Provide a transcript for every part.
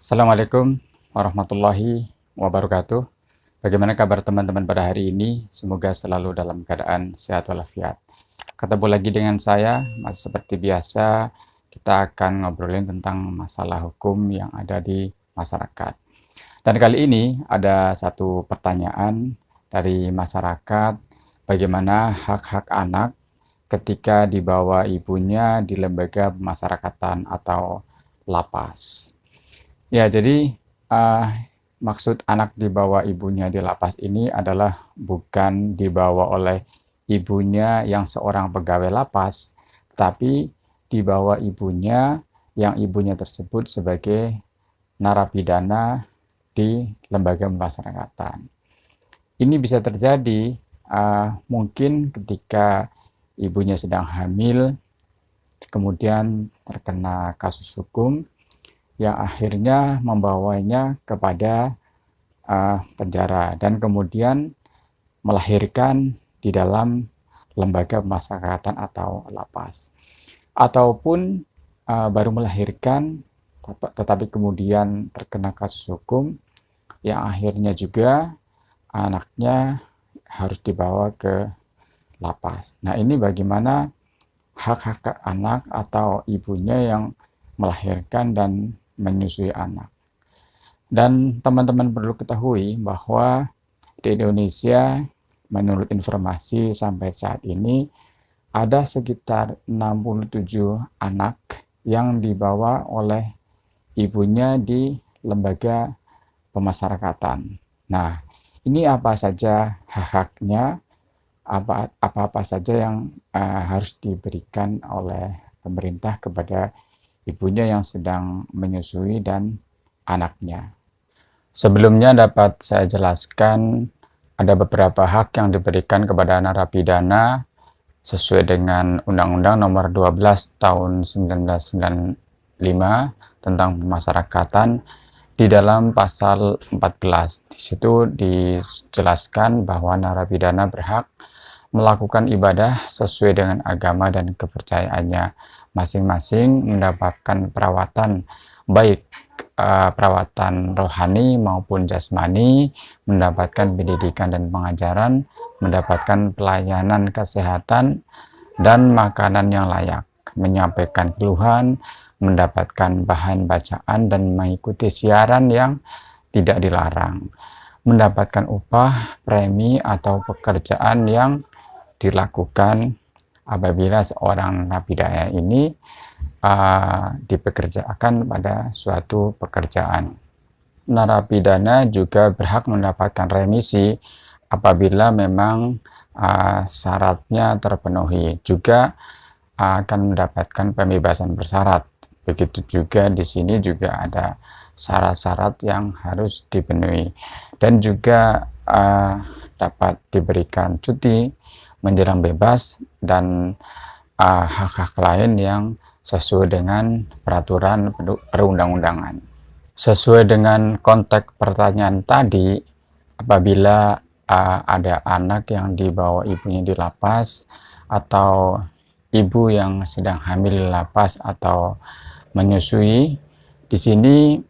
Assalamualaikum warahmatullahi wabarakatuh. Bagaimana kabar teman-teman pada hari ini? Semoga selalu dalam keadaan sehat walafiat. Ketemu lagi dengan saya, masih seperti biasa, kita akan ngobrolin tentang masalah hukum yang ada di masyarakat. Dan kali ini ada satu pertanyaan dari masyarakat, bagaimana hak-hak anak ketika dibawa ibunya di lembaga pemasyarakatan atau lapas. Ya, jadi uh, maksud anak dibawa ibunya di lapas ini adalah bukan dibawa oleh ibunya yang seorang pegawai lapas, tapi dibawa ibunya yang ibunya tersebut sebagai narapidana di lembaga pemasyarakatan. Ini bisa terjadi mungkin ketika ibunya sedang hamil, kemudian terkena kasus hukum yang akhirnya membawanya kepada penjara dan kemudian melahirkan di dalam lembaga pemasyarakatan atau lapas. Ataupun baru melahirkan tetapi kemudian terkena kasus hukum yang akhirnya juga anaknya harus dibawa ke lapas. Nah, ini bagaimana hak-hak anak atau ibunya yang melahirkan dan menyusui anak. Dan teman-teman perlu ketahui bahwa di Indonesia menurut informasi sampai saat ini ada sekitar 67 anak yang dibawa oleh ibunya di lembaga pemasyarakatan. Nah, ini apa saja hak-haknya, apa-apa saja yang harus diberikan oleh pemerintah kepada ibunya yang sedang menyusui dan anaknya. Sebelumnya dapat saya jelaskan ada beberapa hak yang diberikan kepada narapidana sesuai dengan Undang-Undang Nomor 12 Tahun 1995 tentang pemasyarakatan di dalam pasal 14. Di situ dijelaskan bahwa narapidana berhak melakukan ibadah sesuai dengan agama dan kepercayaannya masing-masing, mendapatkan perawatan baik perawatan rohani maupun jasmani, mendapatkan pendidikan dan pengajaran, mendapatkan pelayanan kesehatan dan makanan yang layak, menyampaikan keluhan, mendapatkan bahan bacaan dan mengikuti siaran yang tidak dilarang, mendapatkan upah, premi atau pekerjaan yang dilakukan apabila seorang narapidana ini dipekerjakan pada suatu pekerjaan. Narapidana juga berhak mendapatkan remisi apabila memang syaratnya terpenuhi. Juga akan mendapatkan pembebasan bersyarat. Begitu juga di sini juga ada syarat-syarat yang harus dipenuhi. Dan juga dapat diberikan cuti menjelang bebas dan hak-hak lain yang sesuai dengan peraturan perundang-undangan. Sesuai dengan konteks pertanyaan tadi, apabila ada anak yang dibawa ibunya di lapas atau ibu yang sedang hamil di lapas atau menyusui, di sini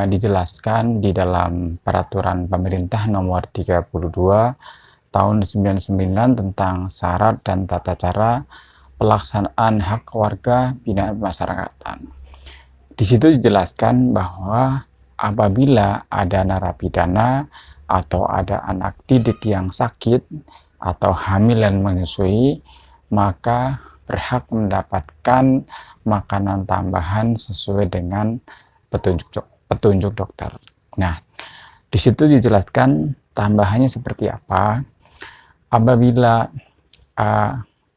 dijelaskan di dalam peraturan pemerintah nomor 32 tahun 99 tentang syarat dan tata cara pelaksanaan hak warga binaan pemasyarakatan. Di situ dijelaskan bahwa apabila ada narapidana atau ada anak didik yang sakit atau hamil dan menyusui, maka berhak mendapatkan makanan tambahan sesuai dengan petunjuk dokter. Nah, di situ dijelaskan tambahannya seperti apa. Apabila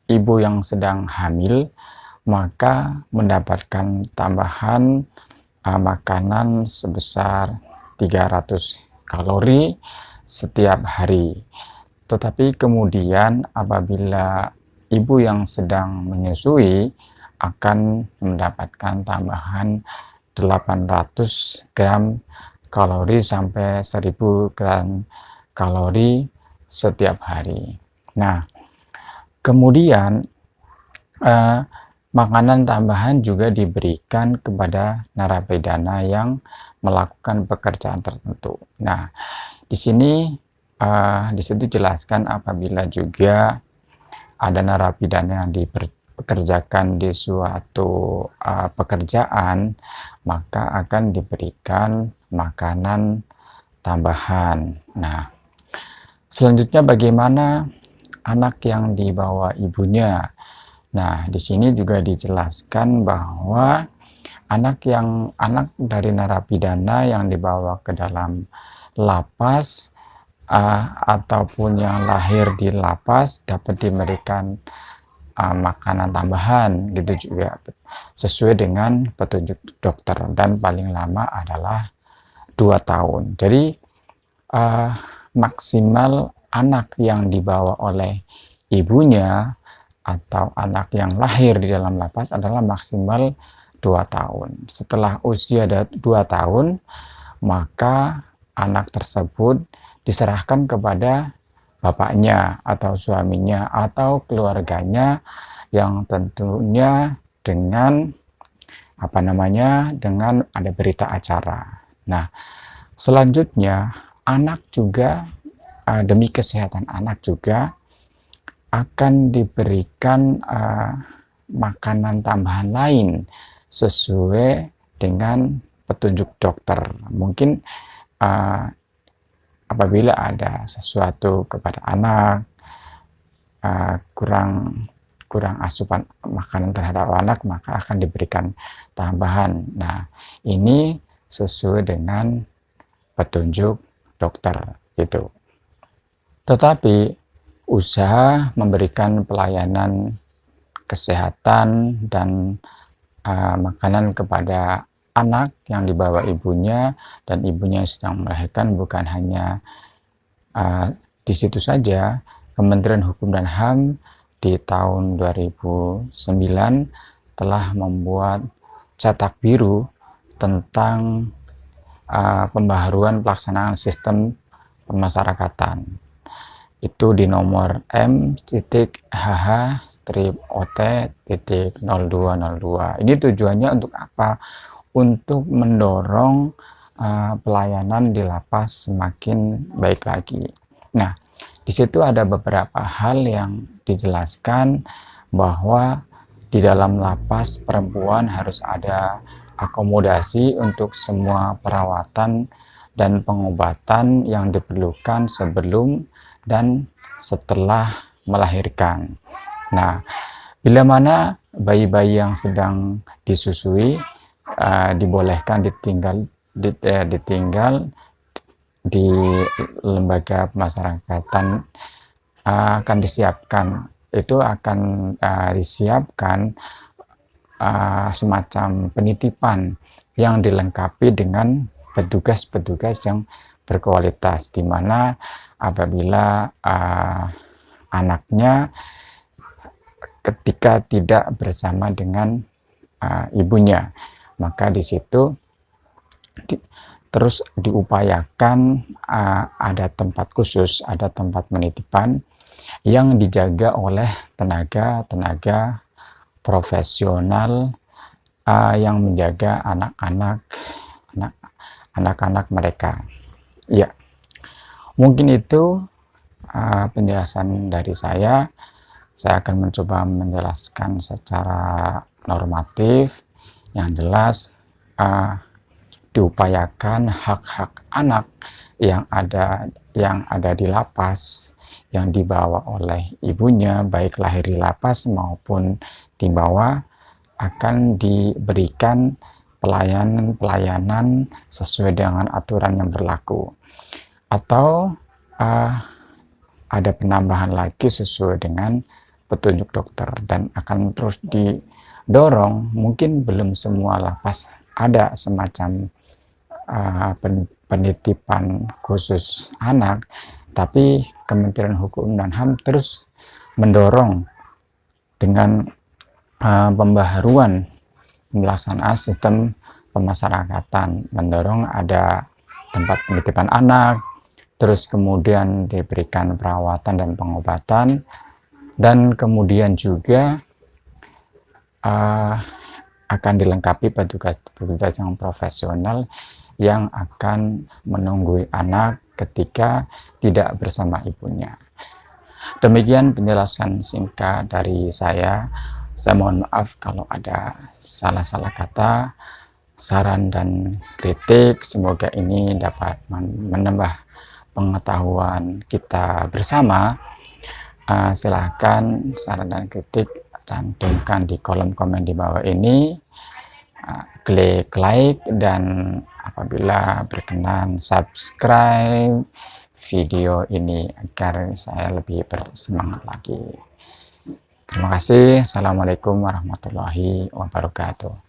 ibu yang sedang hamil, maka mendapatkan tambahan makanan sebesar 300 kalori setiap hari. Tetapi kemudian apabila ibu yang sedang menyusui akan mendapatkan tambahan 800 gram kalori sampai 1000 gram kalori setiap hari. Nah, kemudian Makanan tambahan juga diberikan kepada narapidana yang melakukan pekerjaan tertentu. Nah, di sini di situ jelaskan apabila juga ada narapidana yang dipekerjakan di suatu pekerjaan, maka akan diberikan makanan tambahan. Nah, selanjutnya bagaimana anak yang dibawa ibunya? Nah, di sini juga dijelaskan bahwa anak dari narapidana yang dibawa ke dalam lapas ataupun yang lahir di lapas dapat diberikan makanan tambahan gitu juga sesuai dengan petunjuk dokter, dan paling lama adalah 2 tahun. Jadi maksimal anak yang dibawa oleh ibunya atau anak yang lahir di dalam lapas adalah maksimal 2 tahun. Setelah usia 2 tahun, maka anak tersebut diserahkan kepada bapaknya atau suaminya atau keluarganya, yang tentunya dengan dengan ada berita acara. Nah, selanjutnya anak juga demi kesehatan anak juga akan diberikan makanan tambahan lain sesuai dengan petunjuk dokter. Mungkin apabila ada sesuatu kepada anak kurang asupan makanan terhadap anak, maka akan diberikan tambahan. Nah, ini sesuai dengan petunjuk dokter gitu. Tetapi usaha memberikan pelayanan kesehatan dan makanan kepada anak yang dibawa ibunya dan ibunya sedang melahirkan bukan hanya di situ saja. Kementerian Hukum dan HAM di tahun 2009 telah membuat cetak biru tentang pembaharuan pelaksanaan sistem pemasyarakatan. Itu di nomor M.HH-OT.0202. Ini tujuannya untuk apa? Untuk mendorong pelayanan di lapas semakin baik lagi. Nah, di situ ada beberapa hal yang dijelaskan bahwa di dalam lapas perempuan harus ada akomodasi untuk semua perawatan dan pengobatan yang diperlukan sebelum dan setelah melahirkan. Nah, bila mana bayi-bayi yang sedang disusui dibolehkan ditinggal di lembaga pemasyarakatan, akan disiapkan semacam penitipan yang dilengkapi dengan petugas-petugas yang berkualitas, di mana apabila anaknya ketika tidak bersama dengan ibunya, maka di situ terus diupayakan ada tempat khusus, ada tempat penitipan yang dijaga oleh tenaga profesional yang menjaga anak-anak mereka. Ya, mungkin itu penjelasan dari saya. Saya akan mencoba menjelaskan secara normatif yang jelas. Diupayakan hak-hak anak yang ada di lapas yang dibawa oleh ibunya, baik lahir di lapas maupun dibawa, akan diberikan pelayanan sesuai dengan aturan yang berlaku, atau ada penambahan lagi sesuai dengan petunjuk dokter, dan akan terus didorong. Mungkin belum semua lapas ada semacam penitipan khusus anak, tapi Kementerian Hukum dan HAM terus mendorong dengan pembaharuan pelaksanaan sistem pemasyarakatan, mendorong ada tempat penitipan anak, terus kemudian diberikan perawatan dan pengobatan, dan kemudian juga uh, akan dilengkapi petugas yang profesional yang akan menunggu anak ketika tidak bersama ibunya. Demikian penjelasan singkat dari saya. Saya mohon maaf kalau ada salah-salah kata, saran dan kritik. Semoga ini dapat menambah pengetahuan kita bersama. Silahkan saran dan kritik cantumkan di kolom komen di bawah ini. Klik like dan apabila berkenan subscribe video ini agar saya lebih bersemangat lagi. Terima kasih. Assalamualaikum warahmatullahi wabarakatuh.